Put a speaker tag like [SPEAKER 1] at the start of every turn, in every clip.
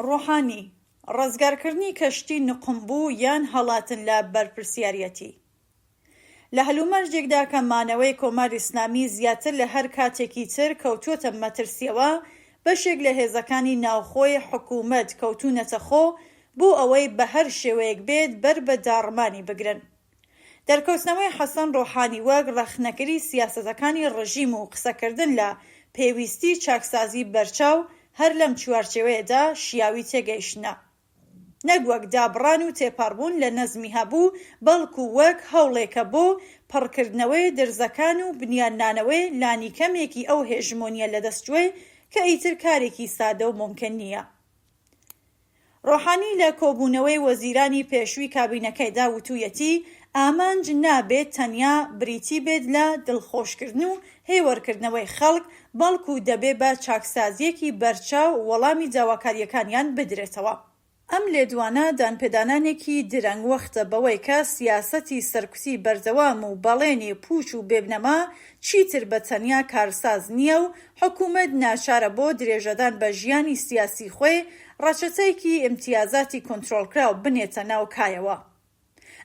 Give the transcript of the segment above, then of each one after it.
[SPEAKER 1] ڕۆحانی ڕزگارکردنی کەشتی نقمبوو یان هەڵاتن لە بەرپرسیارەتی. لە هەلومەرجێکدا کە مانەوەی کۆماری ئیسلامی زیاتر لە هەر کاتێکی تر کەوتووەتە مەترسیەوە، بەشێک لە هێزەکانی ناوخۆی حکوومەت کەوتوونەتە خۆ بۆ ئەوەی بە هەر شێوەیەک بێت بەر بە داڕمانی بگرن. دەرکەوتنەوەی حەسەن ڕۆحانی وەک ڕەخنەکەری سیاسەتەکانی ڕژیم و قسەکردن لە پێویستی چاکسازی بەرچاو هەر لەم چوارچێوەیەدا شیاوی تێگەیشتنە، نەک وەک دابڕان و تێپەڕبوون لە نەزمی هەبوو، بەڵکو وەک هەوڵێکە بۆ پڕکردنەوەی درزەکان و بنیاننانەوەی لانیکەمێکی ئەو هێژمۆنیە لەدەستگوێ کە ئیتر کارێکی سادە و ممکن نییە. ڕۆحانی لە کۆبوونەوەی وەزیرانی پێشووی کابینەکەیدا وتوویەتی ئامانج نابێت تەنیا بریتی بێت لە دڵخۆشکردن و هێوەرکردنەوەی خەڵک، بەڵکو دەبێ بە چاکسازیەکی بەرچاو وەڵامی داواکاریەکانیان بدرێتەوە. ئەم لێدوانە دانپێدانانێکی درەنگ وەختە بەوەی کە سیاسەتی سەرکوتی بەردەوام و بەڵێنی پوچ و بێبنەما چیتر بە تەنیا کارساز نییە و حکوومەت ناچارە بۆ درێژەدان بە ژیانی سیاسی خۆی ڕەچەتەیەکی ئیمتیازاتی کۆنتڕۆڵکراو بنێتە ناو کایەوە.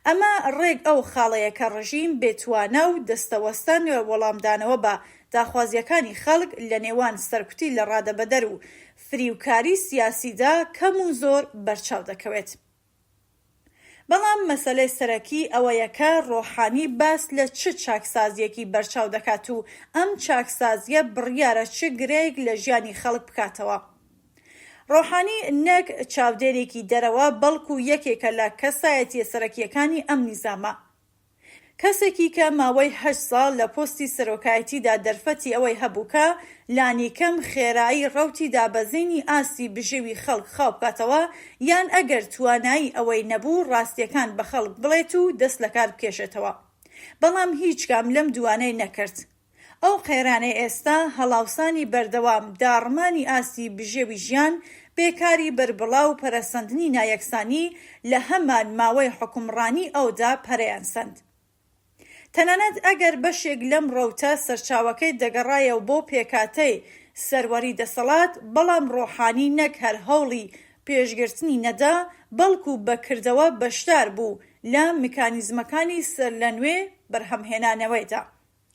[SPEAKER 1] ئەمە ڕێک ئەو خاڵەیە کە ڕژیم بێتوانە و دەستەوەستان وەڵامدانەوە بە داخوازیەکانی خەڵک لە نێوان سەرکوتی لە ڕادەبەدەر و فریوکاری سیاسیدا کەم و زۆر بەرچاو دەکەوێت. بەڵام مەسەلەی سەرەکی ئەوەیە کە ڕۆحانی باس لە چ چاکسازیەکی بەرچاو دەکات و ئەم چاکسازیە بڕیارە چ گرێیەک لە ژیانی خەڵک بکاتەوە. ڕۆحانی نەک چاودێرێکی دەرەوە، بەڵکو یەکێکە لە کەسایەتیە سەرەکیەکانی ئەم نیزامە، کەسێکی کە ماوەی 8 ساڵ لە پۆستی سەرۆکایەتیدا دەرفەتی ئەوەی هەبوو کە لانیکەم خێرایی ڕەوتی دابەزینی ئاسی بژێوی خەڵک خاو بکاتەوە، یان ئەگەر توانایی ئەوەی نەبوو ڕاستیەکان بە خەڵک بڵێت و دەست لە کار بکێشێتەوە. بەڵام هیچ کام لەم دوانەی نەکرد. ئەو قێرانەی ئێستا هەڵاوسانی بەردەوام داڕمانی ئاسی بژێوی ژیان، بێکاری بربڵاو و پەرەسەندنی نایەکسانی لە هەمان ماوەی حکومڕانی ئەودا پەرەیان سەند. تەنانەت ئەگەر بەشێک لەم ڕەوتە سەرچاوەکەی دەگەڕایەوە بۆ پێکاتەی سەروەری دەسەڵات، بەڵام ڕۆحانی نەک هەر هەوڵی پێشگرتنی نەدا، بەڵکو بەکردەوە بەشدار بوو لە میکانیزمەکانی سەر لە نوێ بەرهەمهێنانەوەیدا،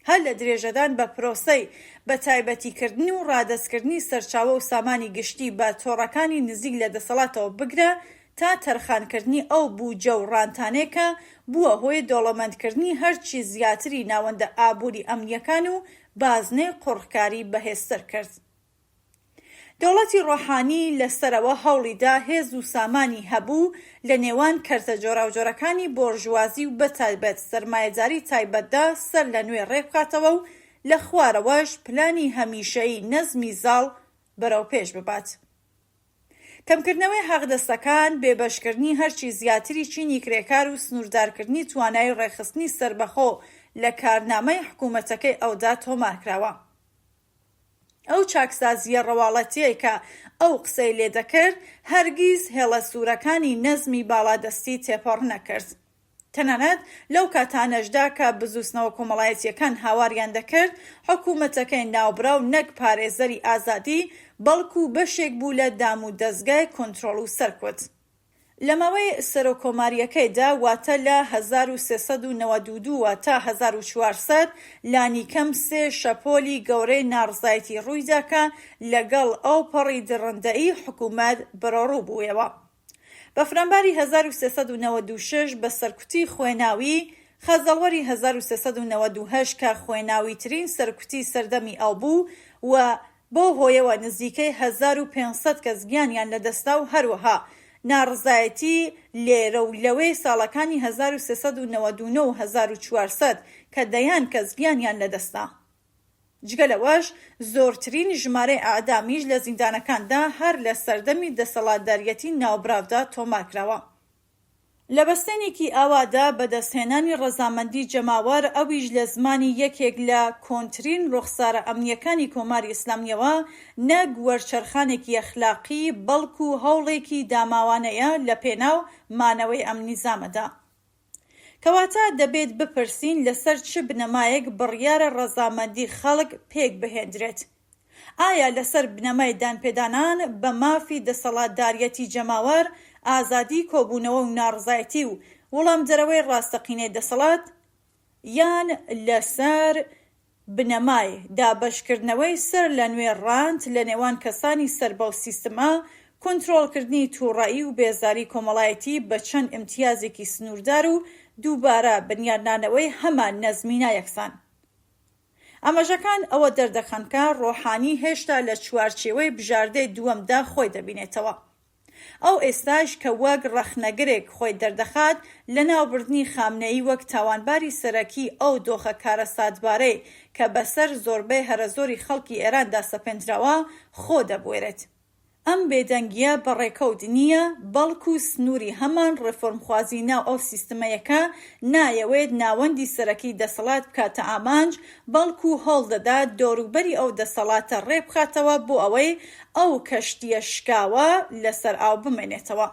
[SPEAKER 1] هەر لە درێژەدان بە پرۆسەی بە تایبەتیکردنی و ڕادەستکردنی سەرچاوە و سامانی گشتی بە تۆڕەکانی نزیک لە دەسەڵاتەوە بگرە، تا تەرخانکردنی ئەو بووجە و ڕانتانێکە بووە هۆی دەوڵەمەندکردنی هەرچی زیاتری ناوەندە ئابووری ئەمنیەکان و بازنەی قوڕخکاری بەهێزتر کرد. دەوڵەتی ڕۆحانی لەسەرەوە هەوڵیدا هێز و سامانی هەبوو لە نێوان کەرتە جۆراوجۆرەکانی بۆرژوازی و بەتایبەت سەرمایەداری تایبەتدا سەر لە نوێ ڕێبکاتەوە و لە خوارەوەش پلانی هەمیشەیی نەزمی زاڵ بەرەو پێش ببات. کەمکردنەوەی حەقدەستەکان، بێبەشکردنی هەرچی زیاتری چینی کرێکار و سنووردارکردنی توانایی ڕێخستنی سەربەخۆ لە کارنامەی حکوومەتەکەی ئەودا تۆمارکراوە. ئەو چاکسازیە ڕەواڵەتیەی کە ئەو قسەی لێ دەکرد هەرگیز هێڵە سوورەکانی نەزمی باڵادەستی تێپەڕ نەکرد. تەنانەت لەو کاتانەشدا کە بزوسنەوە کۆمەڵایەتیەکان هاواریان دەکرد، حکوومەتەکەی ناوبراو نەک پارێزەری ئازادی، بەڵکو بەشێک بوو لە دام و دەستگای کۆنتڕۆڵ و سەرکوت. لە ماوەی سەرۆکۆماریەکەیدا، واتە لە 1392 تا 1400 لانیکەم 3 شەپۆلی گەورەی ناڕزایەتی ڕوویدا کە لەگەڵ ئەو پەڕی درڕندەئی حکوومەت بەرەڕوو بوویەوە. بە فەرمانباری 1396 بە سەرکوتی خوێناوی خەزەڵوەری 1398 کە خوێناوی ترین سەرکوتی سەردەمی ئەو بوو و بۆ هۆیەوە نزیکەی 1500 کەس گیانیان لەدەستا و هەروەها ناڕزایەتی لێرە و لەوەی ساڵەکانی 1399 و 1400 کە دەیان کەس گیانیان لەدەستا. جگە لەوەش زۆرترین ژمارەی ئاعدامیش لە زیندانەکاندا هەر لە سەردەمی دەسەڵاتداریەتی ناوبراودا تۆمارکراوە. لە بەستێنێکی ئاوادا بەدەستهێنانی ڕەزامەندی جەماوەر، ئەویش لە زمانی یەکێک لە کۆنترین ڕوخسارە ئەمنیەکانی کۆماری ئیسلامیەوە، نەک وەرچەرخانێکی ئەخلاقی، بەڵکو هەوڵێکی داماوانەیە لە پێناو مانەوەی ئەم نیزامەدا. کەواتە دەبێت بپرسین لەسەر چ بنەمایەک بڕیارە ڕەزامەندی خەڵک پێک بهێنرێت. ئایا لەسەر بنەمای دانپێدانان بە مافی دەسەڵاتداریەتی جەماوەر، ئازادی، کۆبوونەوە و ناڕزایەتی و وەڵامدەرەوەی ڕاستەقینەی دەسەڵات، یان لەسەر بنەمای دابەشکردنەوەی سەر لە نوێ ڕاند لە نێوان کەسانی سەر بەو سیستەمە، کۆنتڕۆڵکردنی تووڕەیی و بێزاری کۆمەڵایەتی بە چەند ئیمتیازێکی سنووردار و دووبارە بنیادنانەوەی هەمان نەزمینە یەکسان. ئاماژەکان ئەوە دەردەخەن کە ڕۆحانی هێشتا لە چوارچێوەی بژاردەی دووەمدا خۆی دەبینێتەوە. ئەو ئێستاش کە وەک ڕەخنەگرێک خۆی دەردەخات لە ناوبردنی خامنەیی وەک تاوانباری سەرەکی ئەو دۆخە کارە ساتبارەی کە بەسەر زۆربەی هەرەزۆری خەڵکی ئێراندا سەپێنراوە خۆ دەبوێرێت. ئەم بێدەنگیە بەڕێکەوت نییە، بەڵکو سنووری هەمان ڕێفۆرمخوازی ناو ئەو سیستەمەیەکە نایەوێت ناوەندی سەرەکی دەسەڵات بکاتە ئامانج، بەڵکو هەوڵ دەدات دۆروبەری ئەو دەسەڵاتە ڕێبخاتەوە بۆ ئەوەی ئەو کەشتیە شکاوە لەسەر ئاو بمێنێتەوە.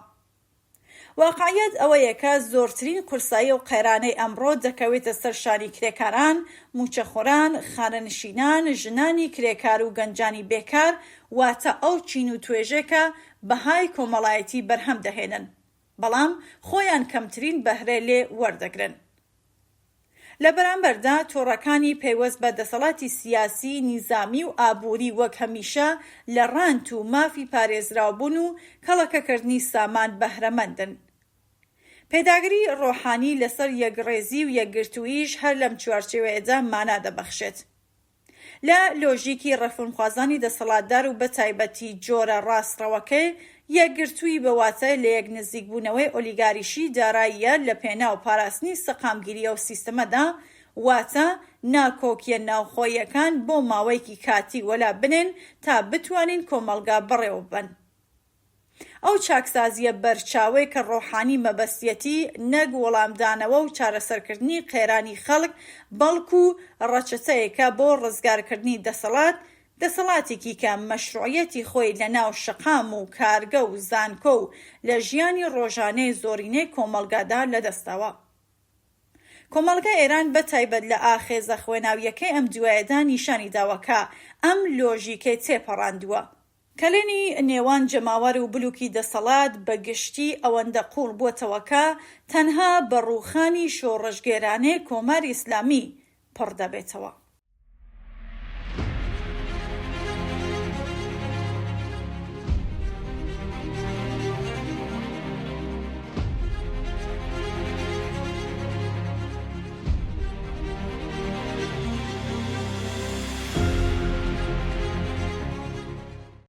[SPEAKER 1] واقعیەت ئەوەیە کە زۆرترین قورسایی و قەیرانەی ئەمڕۆ دەکەوێتە سەر شانی کرێکاران، موچەخۆران، خانەنشینان، ژنانی کرێکار و گەنجانی بێکار، واتە ئەو چین و توێژێکە بەهای کۆمەڵایەتی بەرهەم دەهێنن، بەڵام خۆیان کەمترین بەهرە لێ وەردەگرن. لە بەرامبەردا تۆڕەکانی پەیوەست بە دەسەڵاتی سیاسی، نیزامی و ئابووری وەک هەمیشە لە ڕانت و مافی پارێزراوبوون و کەڵەکەکردنی سامان بەهرەمەندن. پێداگری ڕۆحانی لەسەر یەکڕێزی و یەکگرتوویش هەر لەم چوارچێوەیەدا مانا دەبەخشێت. لە لۆژیکی ڕەفرمخوازانی دەسەڵاتدار و بەتایبەتی جۆرە ڕاستڕەوەکەی، یەکگرتووی بەواتە لە یەک نزیکبوونەوەی ئۆلیگاریشی داراییە لە پێناو پاراستنی سەقامگیریە و سیستەمەدا، واتە ناکۆکیە ناوخۆییەکان بۆ ماوەیەکی کاتی وەلا بنێن تا بتوانین کۆمەلگا بڕێوە بن. ئەو چاکسازیە بەرچاوەی کە ڕۆحانی مەبەستیەتی نەک وەڵامدانەوە و چارەسەرکردنی قێرانی خەڵک، بەڵکو ڕەچەتەیەکە بۆ ڕزگارکردنی دەسەڵاتێکی کە مەشروعیەتی خۆی لە ناو شەقام و کارگە و زانکۆ و لە ژیانی ڕۆژانەی زۆرینەی کۆمەلگادا لەدەستاوە. کۆمەلگای ئێران بەتایبەت لە ئاخێزە خوێناویەکەی ئەم دوایەدا نیشانی داوەکە ئەم لۆژیکەی تێپەڕاندووە، کە لێنی نێوان جەماوەر و بلووکی دەسەڵات بە گشتی ئەوەندە قوڵ بووەتەوە کە تەنها بە ڕووخانی شۆڕەشگێرانەی کۆماری ئیسلامی پڕ دەبێتەوە.